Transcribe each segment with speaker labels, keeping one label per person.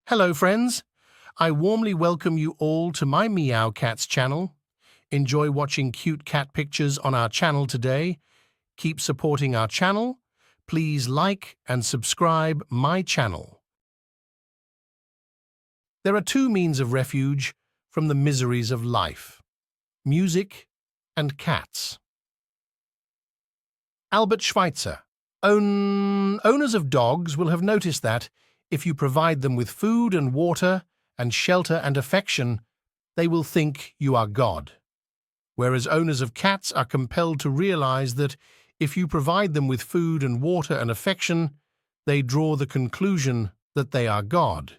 Speaker 1: Hello, friends. I warmly welcome you all to my Meow Cats channel. Enjoy watching cute cat pictures on our channel today. Keep supporting our channel. Please like and subscribe my channel. There are two means of refuge from the miseries of life: music and cats. Albert Schweitzer. Owners of dogs will have noticed that if you provide them with food and water and shelter and affection, they will think you are God. Whereas owners of cats are compelled to realize that if you provide them with food and water and affection, they draw the conclusion that they are God.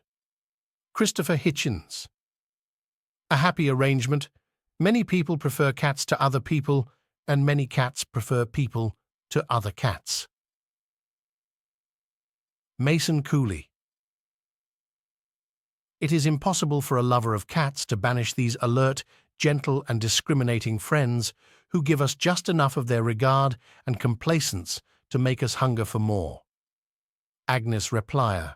Speaker 1: Christopher Hitchens. A happy arrangement. Many people prefer cats to other people, and many cats prefer people to other cats. Mason Cooley. It is impossible for a lover of cats to banish these alert, gentle and discriminating friends who give us just enough of their regard and complacence to make us hunger for more. Agnes Repplier.